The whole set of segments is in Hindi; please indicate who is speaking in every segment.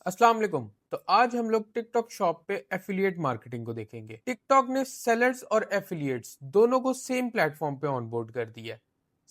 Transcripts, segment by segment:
Speaker 1: अस्सलाम वालेकुम। तो आज हम लोग टिकटॉक शॉप पे एफिलिएट मार्केटिंग को देखेंगे। टिकटॉक ने सेलर्स और एफिलिएट्स दोनों को सेम प्लेटफॉर्म पे ऑनबोर्ड कर दिया है।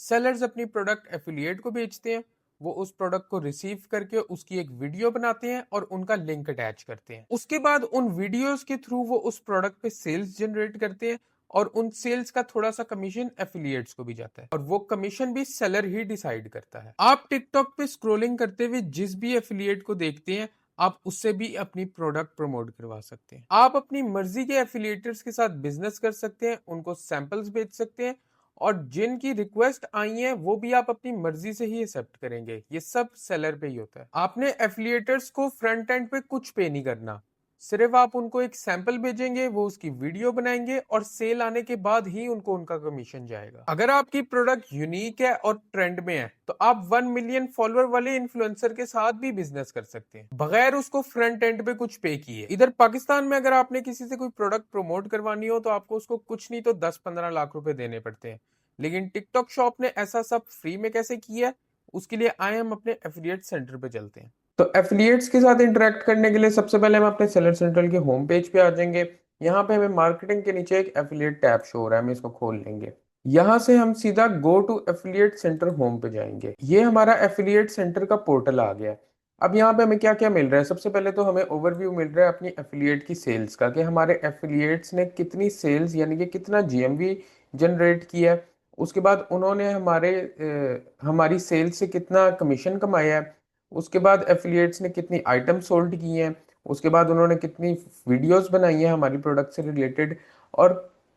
Speaker 1: सेलर्स अपनी प्रोडक्ट एफिलिएट को बेचते हैं, वो उस प्रोडक्ट को रिसीव करके उसकी एक वीडियो बनाते हैं और उनका लिंक अटैच करते हैं। उसके बाद उन वीडियोस के थ्रू वो उस प्रोडक्ट पे सेल्स जनरेट करते हैं और उन सेल्स का थोड़ा सा कमीशन एफिलिएट्स को भी जाता है और वो कमीशन भी सेलर ही डिसाइड करता है। आप टिकटॉक पे स्क्रॉलिंग करते हुए जिस भी एफिलिएट को देखते हैं, आप उससे भी अपनी प्रोडक्ट प्रमोट करवा सकते हैं। आप अपनी मर्जी के एफिलिएटर्स के साथ बिजनेस कर सकते हैं, उनको सैंपल्स बेच सकते हैं और जिनकी रिक्वेस्ट आई है वो भी आप अपनी मर्जी से ही एक्सेप्ट करेंगे। ये सब सेलर पे ही होता है। आपने एफिलिएटर्स को फ्रंट एंड पे कुछ पे नहीं करना, सिर्फ आप उनको एक सैंपल भेजेंगे, वो उसकी वीडियो बनाएंगे और सेल आने के बाद ही उनको उनका कमीशन जाएगा। अगर आपकी प्रोडक्ट यूनिक है और ट्रेंड में है तो आप 1 मिलियन फॉलोअर वाले इन्फ्लुएंसर के साथ भी बिजनेस कर सकते हैं बगैर उसको फ्रंट एंड पे कुछ पे किए। इधर पाकिस्तान में अगर आपने किसी से कोई प्रोडक्ट प्रमोट करवानी हो तो आपको उसको कुछ नहीं तो 10-15 लाख रुपए देने पड़ते हैं। लेकिन टिकटॉक शॉप ने ऐसा सब फ्री में कैसे किया है, उसके लिए आए हम अपने एफिलिएट सेंटर पे चलते हैं। तो एफिलिएट्स के साथ इंटरेक्ट करने के लिए सबसे पहले हम अपने सेलर सेंट्रल के होम पेज पे आ जाएंगे। यहाँ पे हमें मार्केटिंग के नीचे एक एफिलिएट टैब शो हो रहा है, हम इसको खोल लेंगे। यहाँ से हम सीधा go to affiliate centre home पे जाएंगे। ये हमारा एफिलिएट सेंटर का पोर्टल आ गया है। अब यहाँ पे हमें क्या क्या मिल रहा है, सबसे पहले तो हमें ओवरव्यू मिल रहा है अपनी एफिलिएट की सेल्स का, कि हमारे एफिलिएट्स ने कितनी सेल्स यानी कि कितना जीएमवी जनरेट किया है। उसके बाद उन्होंने हमारी सेल्स से कितना कमीशन कमाया है। उसके बाद एफिलिएट्स ने कितनी आइटम सोल्ड की हैं। उसके बाद उन्होंने कितनी वीडियोस बनाई हैं हमारी प्रोडक्ट से रिलेटेड। और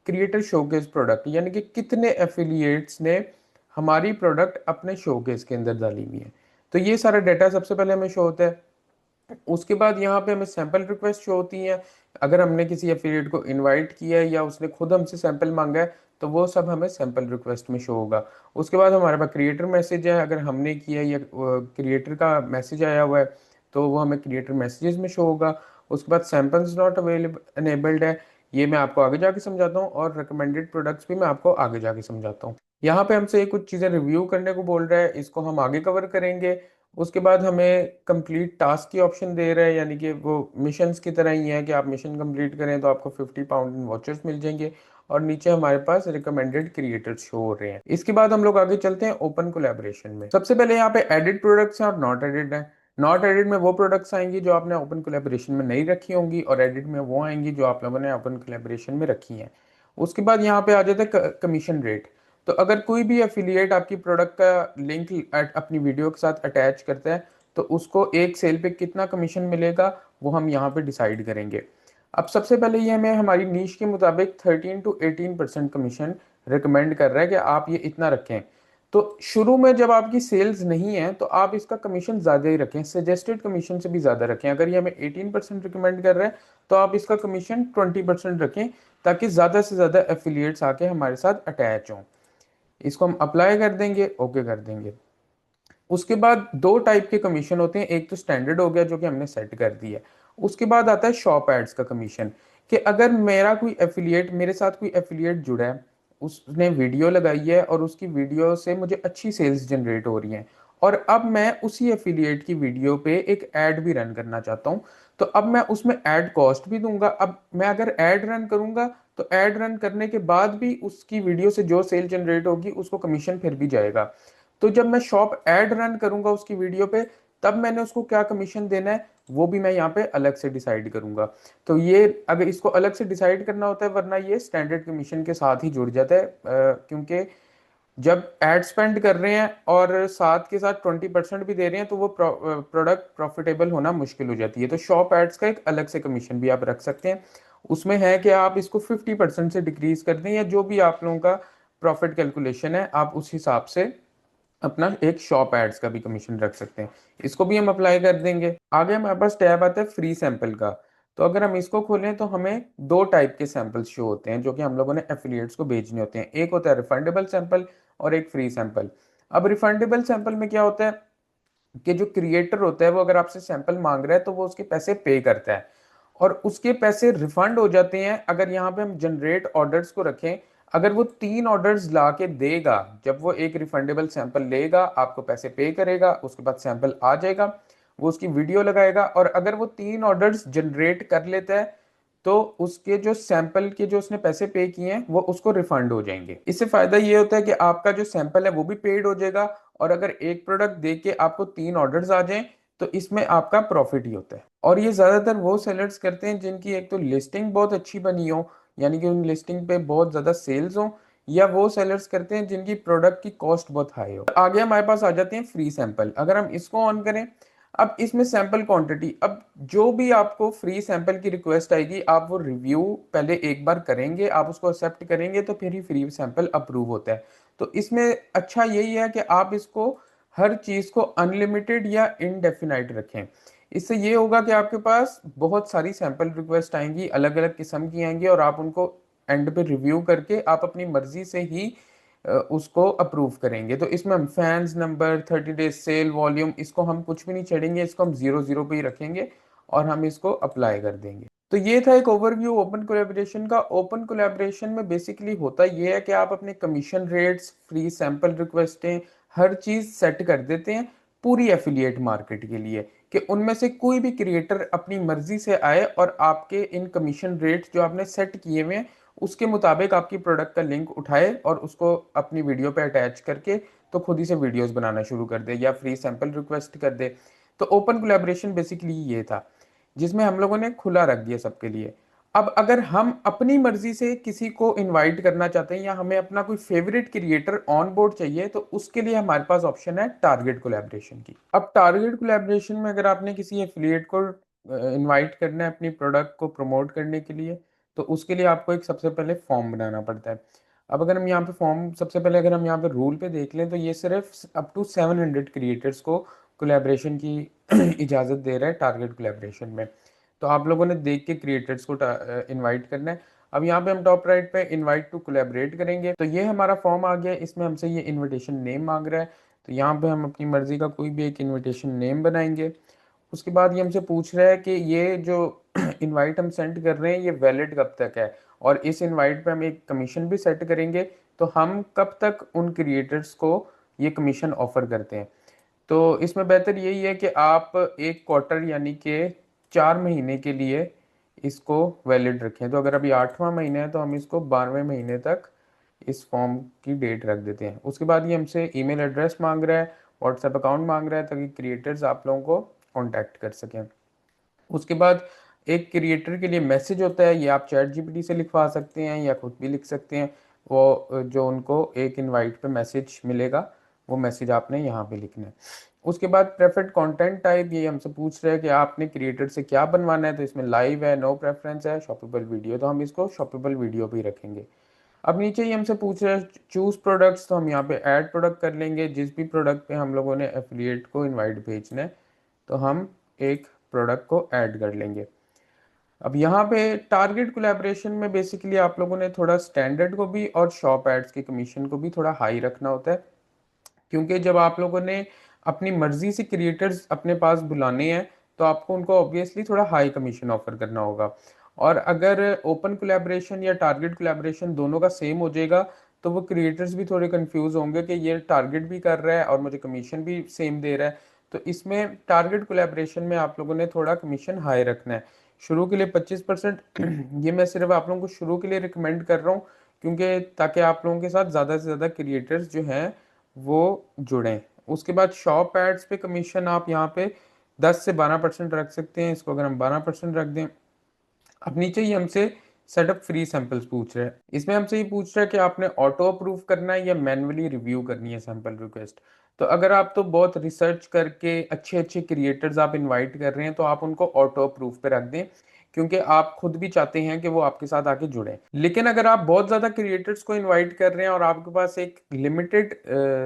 Speaker 1: क्रिएटर शोकेस प्रोडक्ट यानी कि कितने एफिलिएट्स ने हमारी प्रोडक्ट अपने शोकेस के अंदर डाली हुई है। तो ये सारा डाटा सबसे पहले हमें शो होता है। उसके बाद यहाँ पे हमें सैंपल रिक्वेस्ट शो होती हैं। अगर हमने किसी एफिलिएट को इनवाइट किया है या उसने खुद हमसे सैंपल मांगा है तो वो सब हमें सैंपल रिक्वेस्ट में शो होगा। उसके बाद हमारे पास क्रिएटर मैसेज है, अगर हमने किया या क्रिएटर का मैसेज आया हुआ है तो वो हमें क्रिएटर मैसेजेस में शो होगा। उसके बाद सैंपल्स नॉट अवेलेबल एनेबल्ड है, ये मैं आपको आगे जाके समझाता हूँ, और रिकमेंडेड प्रोडक्ट्स भी मैं आपको आगे जाके समझाता हूँ। यहाँ पे हमसे कुछ चीज़ें रिव्यू करने को बोल रहा है, इसको हम आगे कवर करेंगे। उसके बाद हमें कंप्लीट टास्क की ऑप्शन दे रहा है, यानी कि वो मिशंस की तरह ही है कि आप मिशन कंप्लीट करें तो आपको 50 पाउंड इन वॉचर्स मिल जाएंगे। और नीचे हमारे पास रिकमेंडेड क्रिएटर्स शो हो रहे हैं। इसके बाद हम लोग आगे चलते हैं ओपन कोलैबोरेशन में। सबसे पहले यहाँ पे एडिट प्रोडक्ट्स हैं और नॉट एडिट है। नॉट एडिट में वो प्रोडक्ट्स आएंगी जो आपने ओपन कोलैबोरेशन में नहीं रखी होंगी, और एडिट में वो आएंगी जो आप लोगों ने ओपन कोलैबोरेशन में रखी हैं। उसके बाद यहाँ पे आ जाता है कमीशन रेट। तो अगर कोई भी एफिलिएट आपकी प्रोडक्ट का लिंक अपनी वीडियो के साथ अटैच करता है तो उसको एक सेल पे कितना कमीशन मिलेगा वो हम यहाँ पे डिसाइड करेंगे। अब सबसे पहले ये हमें हमारी नीश के मुताबिक 13 to 18% कमीशन रिकमेंड कर रहा है कि आप ये इतना रखें। तो शुरू में जब आपकी सेल्स नहीं है तो आप इसका कमीशन ज़्यादा ही रखें, सजेस्टेड कमीशन से भी ज़्यादा रखें। अगर ये हमें 18% रिकमेंड कर रहा है तो आप इसका कमीशन 20% रखें, ताकि ज़्यादा से ज़्यादा एफिलिएट्स आके हमारे साथ अटैच हों। इसको हम अप्लाई कर देंगे, ओके कर देंगे। उसके बाद दो टाइप के कमीशन होते हैं, एक तो स्टैंडर्ड हो गया जो कि हमने सेट कर दिया है। उसके बाद आता है शॉप एड्स का कमीशन, कि अगर मेरे साथ कोई एफिलिएट जुड़ा है, उसने वीडियो लगाई है और उसकी वीडियो से मुझे अच्छी सेल्स जनरेट हो रही हैं, और अब मैं उसी एफिलिएट की वीडियो पे एक ऐड भी रन करना चाहता हूँ, तो अब मैं उसमें ऐड कॉस्ट भी दूंगा। अब मैं अगर ऐड रन करूंगा तो ऐड रन करने के बाद भी उसकी वीडियो से जो सेल जनरेट होगी उसको कमीशन फिर भी जाएगा। तो जब मैं शॉप ऐड रन करूंगा उसकी वीडियो पे, तब मैंने उसको क्या कमीशन देना है वो भी मैं यहाँ पे अलग से डिसाइड करूंगा। तो ये अगर इसको अलग से डिसाइड करना होता है, वरना ये स्टैंडर्ड कमीशन के साथ ही जुड़ जाता है, क्योंकि जब एड स्पेंड कर रहे हैं और साथ के साथ 20% भी दे रहे हैं तो वो प्रोडक्ट प्रॉफिटेबल होना मुश्किल हो जाती है। तो शॉप एड्स का एक अलग से कमीशन भी आप रख सकते हैं। उसमें है कि आप इसको 50% से डिक्रीज कर दें, या जो भी आप लोगों का प्रॉफिट कैलकुलेशन है आप उस हिसाब से अपना एक शॉप एड्स का भी कमीशन रख सकते हैं। इसको भी हम अप्लाई कर देंगे। आगे हमारे पास टैब आता है फ्री सैंपल का। तो अगर हम इसको खोलें तो हमें दो टाइप के सैंपल शो होते हैं जो कि हम लोगों ने एफिलिएट्स को भेजने होते हैं। एक होता है रिफंडेबल सैंपल और एक फ्री सैंपल। अब रिफंडेबल सैंपल में क्या होता है कि जो क्रिएटर होता है वो अगर आपसे सैंपल मांग रहा है तो वो उसके पैसे पे करता है, और उसके पैसे रिफंड हो जाते हैं। अगर यहाँ पे हम जनरेट ऑर्डर्स को रखें, अगर वो 3 ऑर्डर्स ला के देगा, जब वो एक रिफंडेबल सैंपल लेगा आपको पैसे पे करेगा, उसके बाद सैंपल आ जाएगा, वो उसकी वीडियो लगाएगा, और अगर वो 3 ऑर्डर्स जनरेट कर लेता है तो उसके जो सैंपल के जो उसने पैसे पे किए हैं वो उसको रिफंड हो जाएंगे। इससे फायदा ये होता है कि आपका जो सैंपल है वो भी पेड हो जाएगा, और अगर एक प्रोडक्ट दे के आपको 3 ऑर्डर्स आ जाएं तो इसमें आपका प्रॉफिट ही होता है। और ये ज्यादातर वो सेलर्स करते हैं जिनकी एक तो लिस्टिंग बहुत अच्छी बनी हो, यानी कि उन लिस्टिंग पे बहुत ज्यादा सेल्स हो, या वो सेलर्स करते हैं जिनकी प्रोडक्ट की कॉस्ट बहुत हाई हो। आगे हमारे पास आ जाते हैं फ्री सैंपल। अगर हम इसको ऑन करें, अब इसमें सैंपल क्वांटिटी, अब जो भी आपको फ्री सैंपल की रिक्वेस्ट आएगी आप वो रिव्यू पहले एक बार करेंगे, आप उसको एक्सेप्ट करेंगे तो फिर ही फ्री सैंपल अप्रूव होता है। तो इसमें अच्छा यही है कि आप इसको हर चीज को अनलिमिटेड या इनडेफिनाइट रखें। इससे ये होगा कि आपके पास बहुत सारी सैंपल रिक्वेस्ट आएंगी, अलग अलग किस्म की आएंगी, और आप उनको एंड पे रिव्यू करके आप अपनी मर्जी से ही उसको अप्रूव करेंगे। तो इसमें हम fans number, 30 days cell volume, इसको हम कुछ भी नहीं छेड़ेंगे, इसको हम 0 0 पे ही रखेंगे और हम इसको अप्लाई कर देंगे। तो ये था एक ओवरव्यू ओपन कोलैबोरेशन का। ओपन कोलैबोरेशन में बेसिकली होता ये है कि आप अपने कमीशन रेट्स, फ्री सैंपल रिक्वेस्टें, हर चीज सेट कर देते हैं पूरी एफिलिएट मार्केट के लिए, कि उनमें से कोई भी क्रिएटर अपनी मर्जी से आए और आपके इन कमीशन रेट्स जो आपने सेट किए हुए हैं उसके मुताबिक आपकी प्रोडक्ट का लिंक उठाए और उसको अपनी वीडियो पे अटैच करके तो खुद ही से वीडियोस बनाना शुरू कर दे या फ्री सैंपल रिक्वेस्ट कर दे। तो ओपन कोलैबोरेशन बेसिकली ये था, जिसमें हम लोगों ने खुला रख दिया सबके लिए। अब अगर हम अपनी मर्जी से किसी को इनवाइट करना चाहते हैं या हमें अपना कोई फेवरेट क्रिएटर ऑन बोर्ड चाहिए, तो उसके लिए हमारे पास ऑप्शन है टारगेट कोलैबोरेशन की। अब टारगेट कोलैबोरेशन में अगर आपने किसी एफिलिएट को इनवाइट करना है अपनी प्रोडक्ट को प्रमोट करने के लिए, तो उसके लिए आपको एक सबसे पहले फॉर्म बनाना पड़ता है। अब अगर हम यहाँ पे फॉर्म, सबसे पहले अगर हम यहाँ पे रूल पे देख लें तो ये सिर्फ अप टू 700 क्रिएटर्स को कोलैबोरेशन की इजाज़त दे रहा है टारगेट कोलैबोरेशन में। तो आप लोगों ने देख के क्रिएटर्स को इनवाइट करना है। अब यहाँ पे हम टॉप राइट पे इनवाइट टू कोलैबोरेट करेंगे, तो ये हमारा फॉर्म आ गया। इसमें हमसे ये इनविटेशन नेम मांग रहा है, तो यहाँ पे हम अपनी मर्जी का कोई भी एक इनविटेशन नेम बनाएंगे। उसके बाद ये हमसे पूछ रहा है कि ये जो इनवाइट हम सेंड कर रहे हैं ये वैलिड कब तक है, और इस इनवाइट पे हम एक कमीशन भी सेट करेंगे, तो हम कब तक उन क्रिएटर्स को ये कमीशन ऑफर करते हैं। तो इसमें बेहतर यही है कि आप एक क्वार्टर यानी कि 4 महीने के लिए इसको वैलिड रखें। तो अगर अभी 8वां महीना है तो हम इसको 12वें महीने तक इस फॉर्म की डेट रख देते हैं। उसके बाद ये हमसे ईमेल एड्रेस मांग रहा है, व्हाट्सएप अकाउंट मांग रहा है, ताकि क्रिएटर्स आप लोगों को कांटेक्ट कर सकें। उसके बाद एक क्रिएटर के लिए मैसेज होता है, ये आप चैट जीपीटी से लिखवा सकते हैं या खुद भी लिख सकते हैं। वो जो उनको एक इनवाइट पे मैसेज मिलेगा, वो मैसेज आपने यहाँ पे लिखना है। उसके बाद प्रेफर्ड कंटेंट टाइप, ये हमसे पूछ रहे हैं कि आपने क्रिएटर से क्या बनवाना है। तो इसमें लाइव है, नो प्रेफरेंस है, शॉपेबल वीडियो, तो हम इसको शॉपेबल वीडियो पे ही रखेंगे। अब नीचे ही हमसे पूछ रहे हैं चूज प्रोडक्ट्स, तो हम यहाँ पे ऐड प्रोडक्ट कर लेंगे। जिस भी प्रोडक्ट पे हम लोगों ने एफिलिएट को इनवाइट भेजना है तो हम एक प्रोडक्ट को ऐड कर लेंगे। अब यहाँ पे टारगेट कोलैबोरेशन में बेसिकली आप लोगों ने थोड़ा स्टैंडर्ड को भी और शॉप एड्स के कमीशन को भी थोड़ा हाई रखना होता है, क्योंकि जब आप लोगों ने अपनी मर्जी से क्रिएटर्स अपने पास बुलाने हैं तो आपको उनको ऑब्वियसली थोड़ा हाई कमीशन ऑफर करना होगा। और अगर ओपन कोलैबोरेशन या टारगेट कोलैबोरेशन दोनों का सेम हो जाएगा तो वो क्रिएटर्स भी थोड़े कंफ्यूज होंगे कि ये टारगेट भी कर रहा है और मुझे कमीशन भी सेम दे रहा है। तो इसमें टारगेट कोलैबोरेशन में आप लोगों ने थोड़ा कमीशन हाई रखना है। शुरू के लिए 25%। ये मैं सिर्फ आप लोगों को शुरू के लिए रिकमेंड कर रहा हूँ, क्योंकि ताकि आप लोगों के साथ ज़्यादा से ज़्यादा क्रिएटर्स जो हैं वो जुड़ें। उसके बाद शॉप एड्स पे कमीशन आप यहाँ पे 10 से 12% रख सकते हैं। इसको अगर हम 12% रख दें। अब नीचे ही हमसे सेटअप फ्री सैंपल्स पूछ रहे हैं। इसमें हमसे ये पूछ रहा है कि आपने ऑटो अप्रूव करना है या मैन्युअली रिव्यू करनी है सैंपल रिक्वेस्ट। तो अगर आप तो बहुत रिसर्च करके अच्छे अच्छे क्रिएटर्स आप इनवाइट कर रहे हैं तो आप उनको ऑटो अप्रूव पे रख दें, क्योंकि आप खुद भी चाहते हैं कि वो आपके साथ आके जुड़े। लेकिन अगर आप बहुत ज्यादा क्रिएटर्स को इनवाइट कर रहे हैं और आपके पास एक लिमिटेड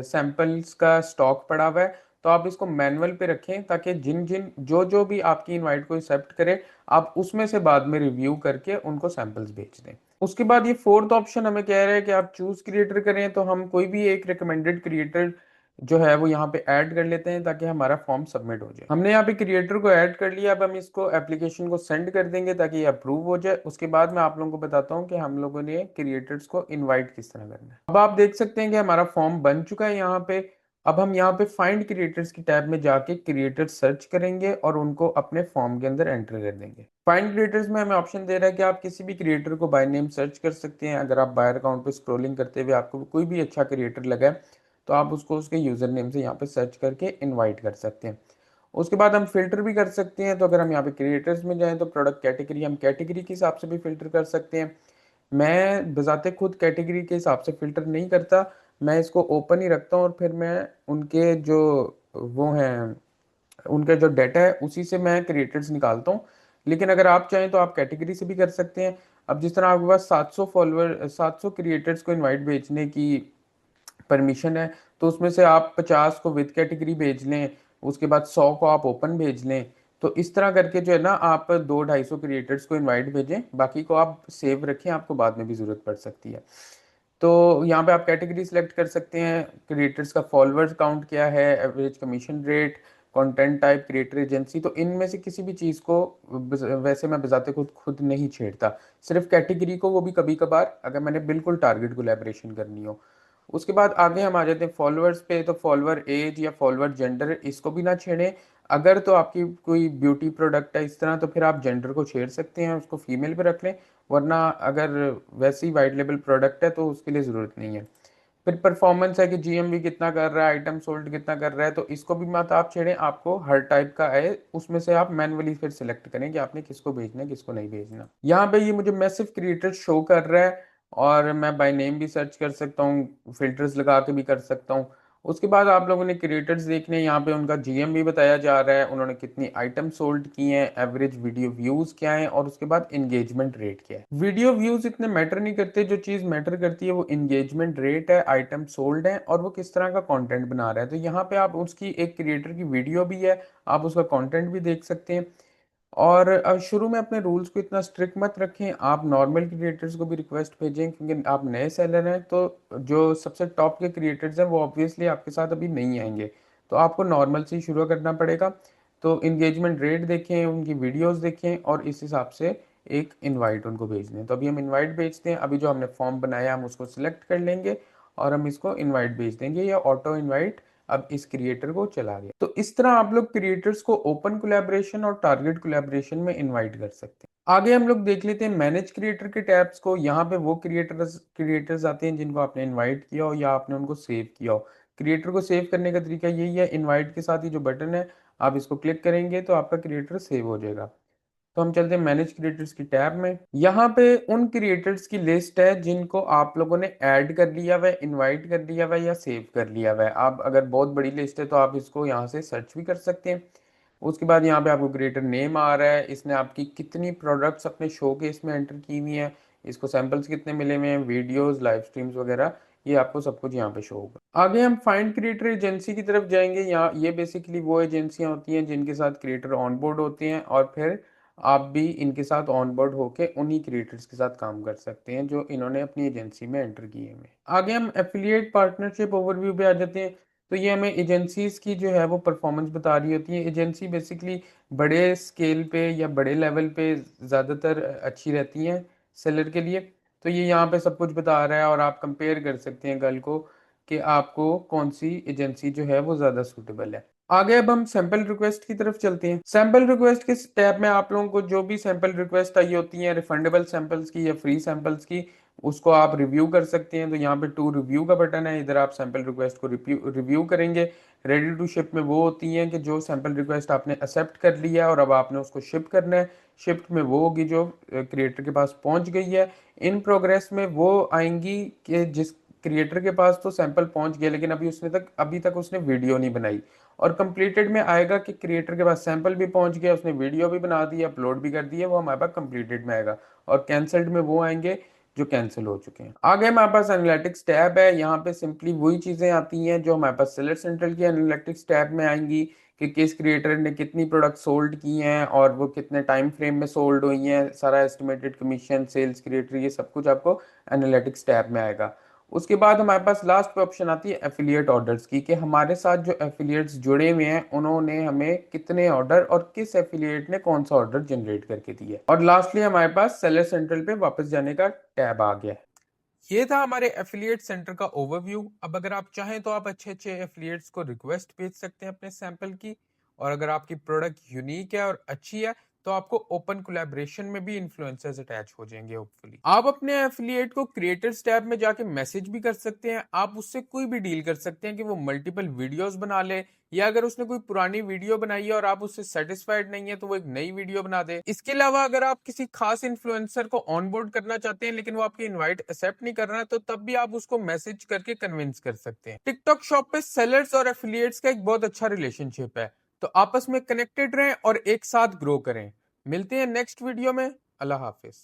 Speaker 1: सैंपल्स का स्टॉक पड़ा हुआ है, तो आप इसको मैनुअल पे रखें, ताकि जिन जिन जो जो भी आपकी इनवाइट को एक्सेप्ट करे आप उसमें से बाद में रिव्यू करके उनको सैंपल्स भेज दें। उसके बाद ये फोर्थ ऑप्शन हमें कह रहा है कि आप चूज क्रिएटर करें, तो हम कोई भी एक रिकमेंडेड क्रिएटर जो है वो यहाँ पे ऐड कर लेते हैं ताकि हमारा फॉर्म सबमिट हो जाए। हमने यहाँ पे क्रिएटर को ऐड कर लिया। अब हम इसको एप्लीकेशन को सेंड कर देंगे ताकि ये अप्रूव हो जाए। उसके बाद मैं आप लोगों को बताता हूँ कि हम लोगों ने क्रिएटर्स को इनवाइट किस तरह करना है। अब आप देख सकते हैं कि हमारा फॉर्म बन चुका है यहाँ पे, अब हम यहाँ पे फाइंड क्रिएटर्स की टैब में जाके क्रिएटर सर्च करेंगे और उनको अपने फॉर्म के अंदर एंटर कर देंगे। फाइंड क्रिएटर्स में हमें ऑप्शन दे रहा है कि आप किसी भी क्रिएटर को बाय नेम सर्च कर सकते हैं। अगर आप बायर अकाउंट पे स्क्रॉलिंग करते हुए आपको कोई भी अच्छा क्रिएटर लगा है तो आप उसको उसके यूजर नेम से यहाँ पे सर्च करके इन्वाइट कर सकते हैं। उसके बाद हम फिल्टर भी कर सकते हैं। तो अगर हम यहाँ पे क्रिएटर्स में जाएं तो प्रोडक्ट कैटेगरी, हम कैटेगरी के हिसाब से भी फिल्टर कर सकते हैं। मैं बजाते खुद कैटेगरी के हिसाब से फ़िल्टर नहीं करता, मैं इसको ओपन ही रखता हूँ और फिर मैं उनके जो वो हैं, उनका जो डाटा है उसी से मैं क्रिएटर्स निकालता हूँ। लेकिन अगर आप चाहें तो आप कैटेगरी से भी कर सकते हैं। अब जिस तरह आपके पास 700 क्रिएटर्स को इनवाइट भेजने की परमिशन है, तो उसमें से आप 50 को विद कैटेगरी भेज लें, उसके बाद 100 को आप ओपन भेज लें। तो इस तरह करके जो है ना, आप 200-250 क्रिएटर्स को इनवाइट भेजें, बाकी को आप सेव रखें, आपको बाद में भी ज़रूरत पड़ सकती है। तो यहाँ पे आप कैटेगरी सिलेक्ट कर सकते हैं, क्रिएटर्स का फॉलोअर्स काउंट क्या है, average commission rate, content type, creator agency. तो इनमें से किसी भी चीज़ को वैसे मैं बजाते खुद नहीं छेड़ता, सिर्फ कैटेगरी को, वो भी कभी कभार अगर मैंने बिल्कुल टारगेट कोलैबोरेशन करनी हो। उसके बाद आगे हम आ जाते हैं फॉलोअर्स पे। तो फॉलोअर एज या फॉलोअर जेंडर, इसको भी ना छेड़ें। अगर तो आपकी कोई ब्यूटी प्रोडक्ट है इस तरह, तो फिर आप जेंडर को छेड़ सकते हैं, उसको फीमेल पे रख लें। वरना अगर वैसे ही वाइट लेबल प्रोडक्ट है तो उसके लिए ज़रूरत नहीं है। फिर परफॉर्मेंस है कि जीएमवी कितना कर रहा है, आइटम सोल्ड कितना कर रहा है, तो इसको भी मत आप छेड़ें। आपको हर टाइप का है, उसमें से आप मैनुअली फिर सिलेक्ट करें कि आपने किसको भेजना है, किसको नहीं भेजना। यहाँ पे ये मुझे मैसिव क्रिएटर शो कर रहा है और मैं बाय नेम भी सर्च कर सकता हूँ, फिल्टर्स लगा के भी कर सकता हूँ। उसके बाद आप लोगों ने क्रिएटर्स देखने, यहाँ पे उनका जीएम भी बताया जा रहा है, उन्होंने कितनी आइटम सोल्ड की हैं, एवरेज वीडियो व्यूज क्या है, और उसके बाद इंगेजमेंट रेट क्या है। वीडियो व्यूज इतने मैटर नहीं करते, जो चीज मैटर करती है वो इंगेजमेंट रेट है, आइटम सोल्ड है, और वो किस तरह का कंटेंट बना रहा है। तो यहाँ पे आप उसकी एक क्रिएटर की वीडियो भी है, आप उसका कंटेंट भी देख सकते हैं। और अब शुरू में अपने रूल्स को इतना स्ट्रिक्ट मत रखें, आप नॉर्मल क्रिएटर्स को भी रिक्वेस्ट भेजें, क्योंकि आप नए सेलर हैं। तो जो सबसे टॉप के क्रिएटर्स हैं वो ऑब्वियसली आपके साथ अभी नहीं आएंगे, तो आपको नॉर्मल से ही शुरू करना पड़ेगा। तो इंगेजमेंट रेट देखें, उनकी वीडियोस देखें और इस हिसाब से एक इनवाइट उनको भेज दें। तो अभी हम इनवाइट भेजते हैं। अभी जो हमने फॉर्म बनाया हम उसको सिलेक्ट कर लेंगे और हम इसको इनवाइट भेज देंगे, या ऑटो इनवाइट अब इस क्रिएटर को चला गया। तो इस तरह आप लोग क्रिएटर्स को ओपन कोलैबोरेशन और टारगेट कोलैबोरेशन में इनवाइट कर सकते हैं। आगे हम लोग देख लेते हैं मैनेज क्रिएटर के टैब्स को। यहाँ पे वो क्रिएटर्स आते हैं जिनको आपने इनवाइट किया हो या आपने उनको सेव किया हो। क्रिएटर को सेव करने का तरीका यही है, इनवाइट के साथ ही जो बटन है आप इसको क्लिक करेंगे तो आपका क्रिएटर सेव हो जाएगा। तो हम चलते हैं मैनेज क्रिएटर्स की टैब में। यहाँ पे उन क्रिएटर्स की लिस्ट है जिनको आप लोगों ने ऐड कर लिया हुआ है, इनवाइट कर लिया हुआ है या सेव कर लिया हुआ है। आप अगर बहुत बड़ी लिस्ट है तो आप इसको यहाँ से सर्च भी कर सकते हैं। उसके बाद यहाँ पे आपको क्रिएटर नेम आ रहा है, इसने आपकी कितनी प्रोडक्ट्स अपने शो के इसमें एंटर की हुई हैं, इसको सैंपल्स कितने मिले हुए हैं, वीडियोस, लाइव स्ट्रीम्स वगैरह, ये आपको सब कुछ यहाँ पे शो होगा। आगे हम फाइंड क्रिएटर एजेंसी की तरफ जाएंगे। यहाँ ये बेसिकली वो एजेंसियां होती हैं जिनके साथ क्रिएटर ऑन बोर्ड होते हैं, और फिर आप भी इनके साथ ऑन बोर्ड होके उन्हीं क्रिएटर्स के साथ काम कर सकते हैं जो इन्होंने अपनी एजेंसी में एंटर किए हैं। आगे हम एफिलिएट पार्टनरशिप ओवरव्यू पे आ जाते हैं। तो ये हमें एजेंसीज की जो है वो परफॉर्मेंस बता रही होती है। एजेंसी बेसिकली बड़े स्केल पे या बड़े लेवल पे ज़्यादातर अच्छी रहती हैं सेलर के लिए। तो ये यहाँ पे सब कुछ बता रहा है और आप कंपेयर कर सकते हैं कल को कि आपको कौन सी एजेंसी जो है वो ज़्यादा सूटेबल है। आगे अब हम सैंपल रिक्वेस्ट की तरफ चलते हैं। सैंपल रिक्वेस्ट के टैब में आप लोगों को जो भी सैंपल रिक्वेस्ट आई होती हैं, रिफंडेबल सैंपल्स की या फ्री सैंपल्स की, उसको आप रिव्यू कर सकते हैं। तो यहाँ पे टू रिव्यू का बटन है, इधर आप सैंपल रिक्वेस्ट को रिव्यू करेंगे। रेडी टू शिप में वो होती हैं कि जो सैंपल रिक्वेस्ट आपने एक्सेप्ट कर लिया है और अब आपने उसको शिप करना है। शिफ्ट में वो होगी जो क्रिएटर के पास पहुंच गई है। इन प्रोग्रेस में वो आएंगी कि जिस क्रिएटर के पास तो सैंपल पहुंच गया लेकिन अभी तक उसने वीडियो नहीं बनाई। और कंप्लीटेड में आएगा कि क्रिएटर के पास सैंपल भी पहुंच गया, उसने वीडियो भी बना दी, अपलोड भी कर दिया, वो हमारे पास कंप्लीटेड में आएगा। और कैंसल्ड में वो आएंगे जो कैंसिल हो चुके हैं। आगे हमारे पास एनालिटिक्स टैब है। यहाँ पे सिंपली वही चीजें आती हैं जो हमारे पास सेलर सेंट्रल की एनालिटिक्स टैब में आएंगी कि किस क्रिएटर ने कितनी प्रोडक्ट सोल्ड की हैं और वो कितने टाइम फ्रेम में सोल्ड हुई हैं, सारा एस्टिमेटेड कमीशन, सेल्स, क्रिएटर, ये सब कुछ आपको एनालिटिक्स टैब में आएगा। उसके बाद हमारे पास लास्ट पे ऑप्शन आती है एफिलिएट ऑर्डर्स की, कि हमारे साथ जो एफिलिएट्स जुड़े हुए हैं उन्होंने हमें कितने ऑर्डर और किस एफिलिएट ने कौन सा ऑर्डर जनरेट करके दिया है। और लास्टली हमारे पास सेलर सेंट्रल पे वापस जाने का टैब आ गया है। ये था हमारे एफिलिएट सेंटर का ओवरव्यू। अब अगर आप चाहें तो आप अच्छे-अच्छे एफिलिएट्स को रिक्वेस्ट भेज सकते हैं अपने सैंपल की। और अगर आपकी प्रोडक्ट यूनिक है और अच्छी है, तो आपको ओपन कोलैबोरेशन में भी इन्फ्लुएंसर्स अटैच हो जाएंगे होपफुली। आप अपने एफिलिएट को क्रिएटर्स टैब में जाके मैसेज भी कर सकते हैं। आप उससे कोई भी डील कर सकते हैं कि वो मल्टीपल वीडियोस बना ले, या अगर उसने कोई पुरानी वीडियो बनाई है और आप उससे सेटिस्फाइड नहीं है तो वो एक नई वीडियो बना दे। इसके अलावा अगर आप किसी खास इन्फ्लुएंसर को ऑनबोर्ड करना चाहते हैं लेकिन वो आपकी इनवाइट एक्सेप्ट नहीं कर रहा है, तो तब भी आप उसको मैसेज करके कन्विंस कर सकते हैं। टिकटॉक शॉप पे सेलर्स और एफिलिएट्स का एक बहुत अच्छा रिलेशनशिप है, तो आपस में कनेक्टेड रहें और एक साथ ग्रो करें। मिलते हैं नेक्स्ट वीडियो में। अल्लाह हाफिज।